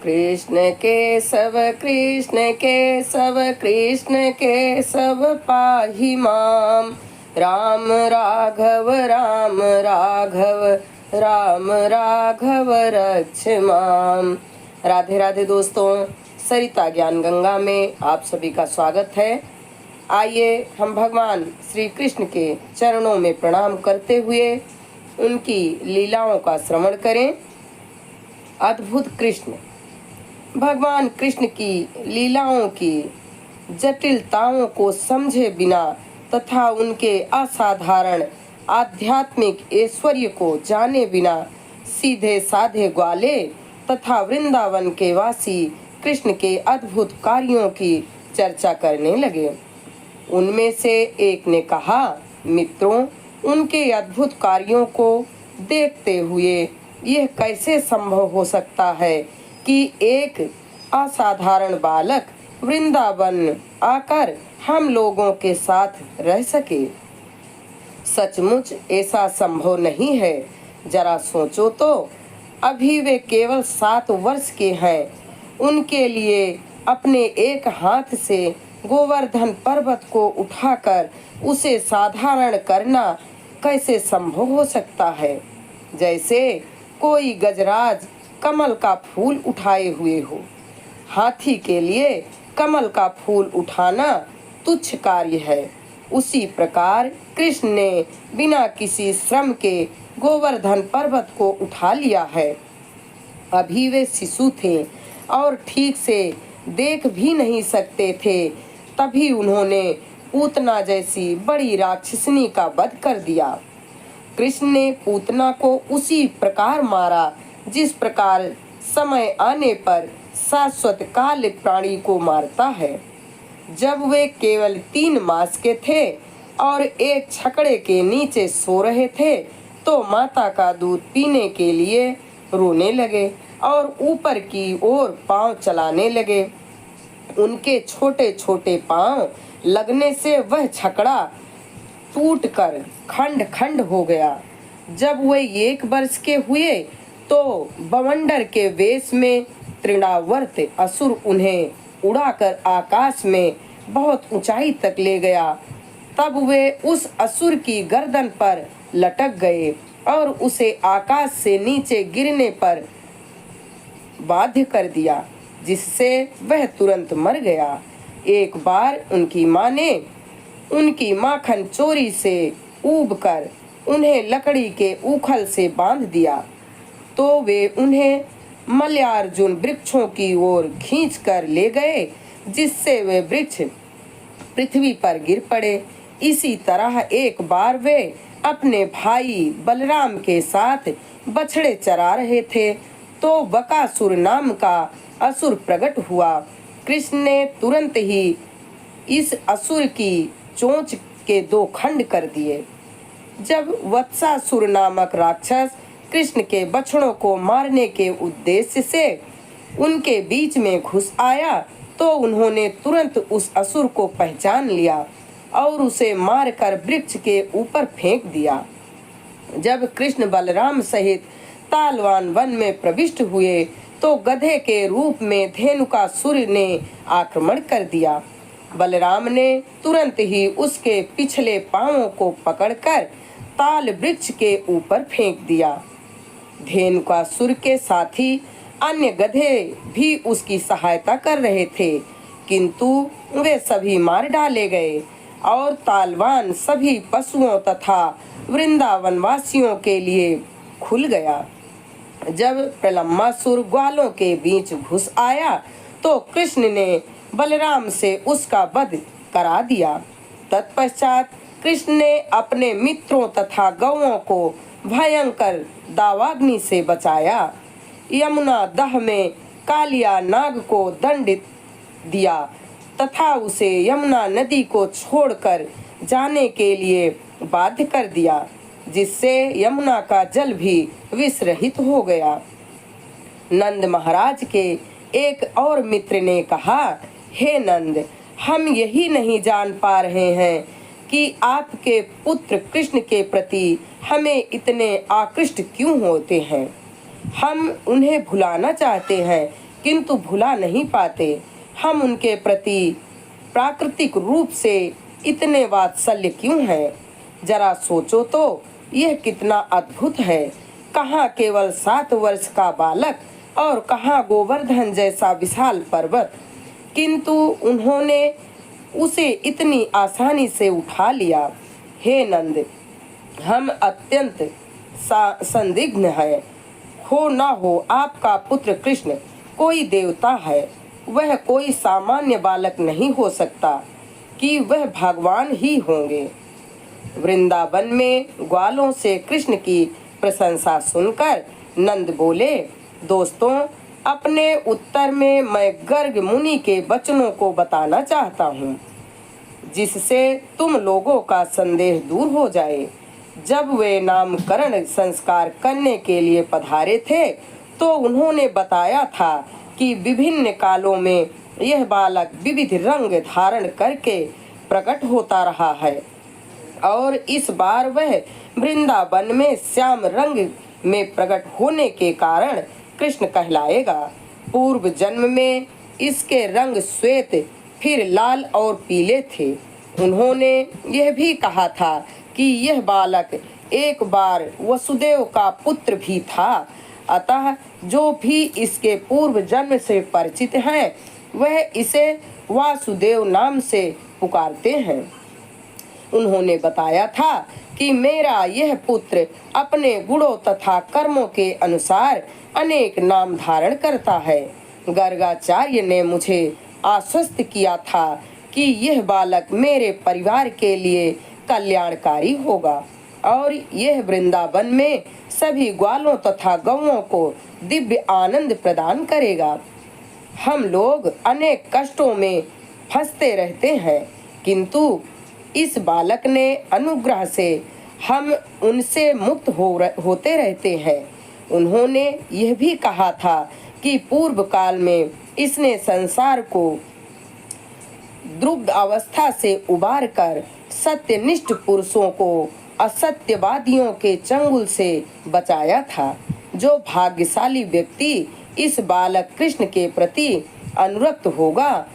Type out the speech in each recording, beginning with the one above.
कृष्ण केशव कृष्ण केशव कृष्ण केशव पाहि माम। राम राघव राम राघव राम राघव रक्ष माम। राधे राधे दोस्तों, सरिता ज्ञान गंगा में आप सभी का स्वागत है। आइए हम भगवान श्री कृष्ण के चरणों में प्रणाम करते हुए उनकी लीलाओं का श्रवण करें। अद्भुत कृष्ण, भगवान कृष्ण की लीलाओं की जटिलताओं को समझे बिना तथा उनके असाधारण आध्यात्मिक ऐश्वर्य को जाने बिना सीधे साधे ग्वाले तथा वृंदावन के वासी कृष्ण के अद्भुत कार्यों की चर्चा करने लगे। उनमें से एक ने कहा, मित्रों, उनके अद्भुत कार्यों को देखते हुए यह कैसे संभव हो सकता है कि एक असाधारण बालक वृंदावन आकर हम लोगों के साथ रह सके। सचमुच ऐसा संभव नहीं है। जरा सोचो तो, अभी वे केवल 7 वर्ष के हैं। उनके लिए अपने एक हाथ से गोवर्धन पर्वत को उठाकर उसे साधारण करना कैसे संभव हो सकता है। जैसे कोई गजराज कमल का फूल उठाए हुए हो। हाथी के लिए कमल का फूल उठाना तुच्छ कार्य है। उसी प्रकार कृष्ण ने बिना किसी श्रम के गोवर्धन पर्वत को उठा लिया है। अभी वे शिशु थे और ठीक से देख भी नहीं सकते थे, तभी उन्होंने पूतना जैसी बड़ी राक्षसनी का वध कर दिया। कृष्ण ने पूतना को उसी प्रकार मारा जिस प्रकार समय आने पर शाश्वत कालिक प्राणी को मारता है। जब वे केवल 3 मास के थे और एक छकड़े के नीचे सो रहे थे, तो माता का दूध पीने के लिए रोने लगे और ऊपर की ओर पांव चलाने लगे। उनके छोटे छोटे पांव लगने से वह छकड़ा टूटकर खंड खंड हो गया। जब वे 1 वर्ष के हुए तो बवंडर के वेश में तृणावर्त असुर उन्हें उड़ाकर आकाश में बहुत ऊंचाई तक ले गया। तब वे उस असुर की गर्दन पर लटक गए और उसे आकाश से नीचे गिरने पर बाध्य कर दिया, जिससे वह तुरंत मर गया। एक बार उनकी माँ ने उनकी माखन चोरी से ऊबकर उन्हें लकड़ी के उखल से बांध दिया, तो वे उन्हें मल्यार्जुन वृक्षों की ओर खींचकर ले गए, जिससे वे वृक्ष पृथ्वी पर गिर पड़े। इसी तरह एक बार वे अपने भाई बलराम के साथ बछड़े चरा रहे थे, तो बकासुर नाम का असुर प्रकट हुआ। कृष्ण ने तुरंत ही इस असुर की चोंच के 2 खंड कर दिए। जब वत्सासुर नामक राक्षस कृष्ण के बछड़ों को मारने के उद्देश्य से उनके बीच में घुस आया, तो उन्होंने तुरंत उस असुर को पहचान लिया और उसे मारकर वृक्ष के ऊपर फेंक दिया। जब कृष्ण बलराम सहित तालवान वन में प्रविष्ट हुए, तो गधे के रूप में धेनुकासुर ने आक्रमण कर दिया। बलराम ने तुरंत ही उसके पिछले पांवों को पकड़कर ताल वृक्ष के ऊपर फेंक दिया। धेनुकासुर के साथी अन्य गधे भी उसकी सहायता कर रहे थे, किंतु वे सभी मार डाले गए और तालवान सभी पशुओं तथा वृंदावन वासियों के लिए खुल गया। जब प्रलम्बासुर ग्वालों के बीच घुस आया, तो कृष्ण ने बलराम से उसका वध करा दिया। तत्पश्चात कृष्ण ने अपने मित्रों तथा गौओं को भयंकर दावाग्नि से बचाया। यमुना दह में कालिया नाग को दंडित दिया तथा उसे यमुना नदी को छोड़कर जाने के लिए बाध्य कर दिया, जिससे यमुना का जल भी विष रहित हो गया। नंद महाराज के एक और मित्र ने कहा, हे नंद, हम यही नहीं जान पा रहे हैं कि आपके पुत्र कृष्ण के प्रति हमें इतने आकृष्ट क्यों होते हैं। हम उन्हें भुलाना चाहते हैं, किंतु भुला नहीं पाते। हम उनके प्रति प्राकृतिक रूप से इतने वात्सल्य क्यों हैं? जरा सोचो तो, यह कितना अद्भुत है। कहाँ केवल 7 वर्ष का बालक और कहाँ गोवर्धन जैसा विशाल पर्वत, किंतु उन्होंने उसे इतनी आसानी से उठा लिया। हे नंद, हम अत्यंत संदिग्ध हैं। हो ना हो आपका पुत्र कृष्ण कोई देवता है। वह कोई सामान्य बालक नहीं हो सकता कि वह भगवान ही होंगे। वृंदावन में ग्वालों से कृष्ण की प्रशंसा सुनकर नंद बोले, दोस्तों, अपने उत्तर में मैं गर्ग मुनि के वचनों को बताना चाहता हूँ, जिससे तुम लोगों का संदेह दूर हो जाए। जब वे नामकरण संस्कार करने के लिए पधारे थे, तो उन्होंने बताया था कि विभिन्न कालों में यह बालक विविध रंग धारण करके प्रकट होता रहा है और इस बार वह वृंदावन में श्याम रंग में प्रकट होने के कारण कृष्ण कहलाएगा। पूर्व जन्म में इसके रंग श्वेत, फिर लाल और पीले थे। उन्होंने यह भी कहा था कि यह बालक एक बार वसुदेव का पुत्र भी था। अतः जो भी इसके पूर्व जन्म से परिचित हैं, वह इसे वासुदेव नाम से पुकारते हैं। उन्होंने बताया था कि मेरा यह पुत्र अपने गुणों तथा कर्मों के अनुसार अनेक नाम धारण करता है। गर्गाचार्य ने मुझे आश्वस्त किया था कि यह बालक मेरे परिवार के लिए कल्याणकारी होगा और यह वृंदावन में सभी ग्वालों तथा गौओं को दिव्य आनंद प्रदान करेगा। हम लोग अनेक कष्टों में फंसते रहते हैं, किंतु इस बालक ने अनुग्रह से हम उनसे मुक्त होते रहते हैं। उन्होंने यह भी कहा था कि पूर्व काल में इसने संसार को द्रुब्ध अवस्था से उबार कर सत्यनिष्ठ पुरुषों को असत्यवादियों के चंगुल से बचाया था। जो भाग्यशाली व्यक्ति इस बालक कृष्ण के प्रति अनुरक्त होगा,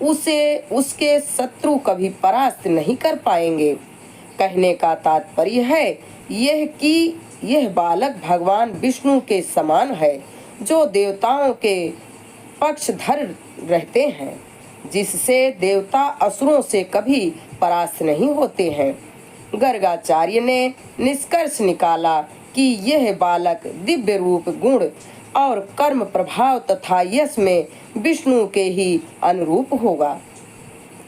उसे उसके शत्रु कभी परास्त नहीं कर पाएंगे। कहने का तात्पर्य है यह कि यह बालक भगवान विष्णु के समान है, जो देवताओं के पक्षधर रहते हैं, जिससे देवता असुरों से कभी परास्त नहीं होते हैं। गर्गाचार्य ने निष्कर्ष निकाला कि यह बालक दिव्य रूप, गुण और कर्म प्रभाव तथा यश में विष्णु के ही अनुरूप होगा।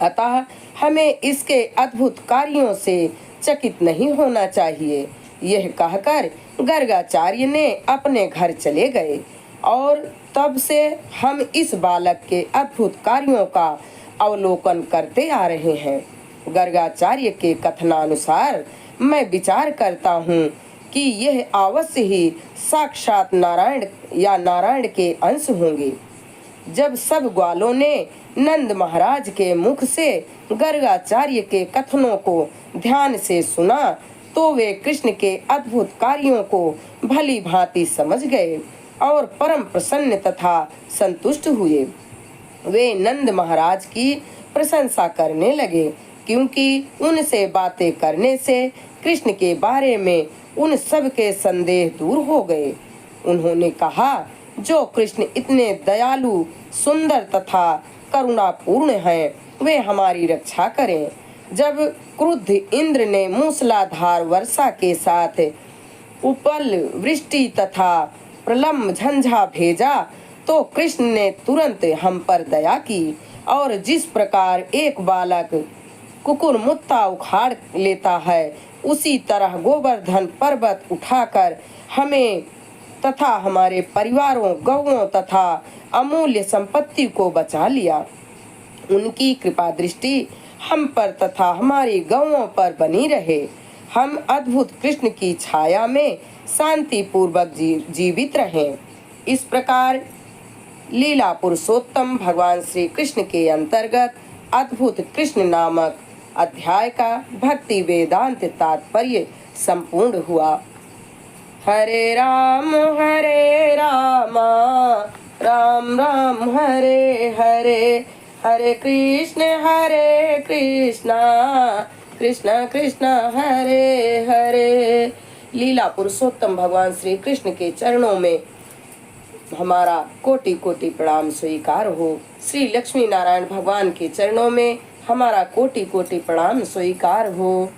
अतः हमें इसके अद्भुत कार्यों से चकित नहीं होना चाहिए। यह कहकर गर्गाचार्य ने अपने घर चले गए और तब से हम इस बालक के अद्भुत कार्यों का अवलोकन करते आ रहे हैं। गर्गाचार्य के कथनानुसार मैं विचार करता हूँ कि यह अवश्य ही साक्षात नारायण या नारायण के अंश होंगे। जब सब ग्वालों ने नंद महाराज के मुख से गर्गाचार्य के कथनों को ध्यान से सुना, तो वे कृष्ण के अद्भुत कार्यों को भली भांति समझ गए और परम प्रसन्न तथा संतुष्ट हुए। वे नंद महाराज की प्रशंसा करने लगे, क्योंकि उनसे बातें करने से कृष्ण के बारे में उन सब के संदेह दूर हो गए। उन्होंने कहा, जो कृष्ण इतने दयालु, सुंदर तथा करुणापूर्ण हैं, वे हमारी रक्षा करें। जब क्रुद्ध इंद्र ने मूसलाधार वर्षा के साथ उपल वृष्टि तथा प्रलम्ब झंझा भेजा, तो कृष्ण ने तुरंत हम पर दया की और जिस प्रकार एक बालक कुकुरमुत्ता उखाड़ लेता है, उसी तरह गोवर्धन पर्वत उठाकर हमें तथा हमारे परिवारों, गौओं तथा अमूल्य संपत्ति को बचा लिया। उनकी कृपा दृष्टि हम पर तथा हमारी गौओं पर बनी रहे। हम अद्भुत कृष्ण की छाया में शांति पूर्वक जीवित रहें। इस प्रकार लीला पुरुषोत्तम भगवान श्री कृष्ण के अंतर्गत अद्भुत कृष्ण नामक अध्याय का भक्ति वेदांत तात्पर्य संपूर्ण हुआ। हरे राम राम राम हरे हरे, हरे कृष्णा कृष्ण कृष्ण हरे हरे। लीला पुरुषोत्तम भगवान श्री कृष्ण के चरणों में हमारा कोटि कोटि प्रणाम स्वीकार हो। श्री लक्ष्मी नारायण भगवान के चरणों में हमारा कोटि कोटि प्रणाम स्वीकार हो।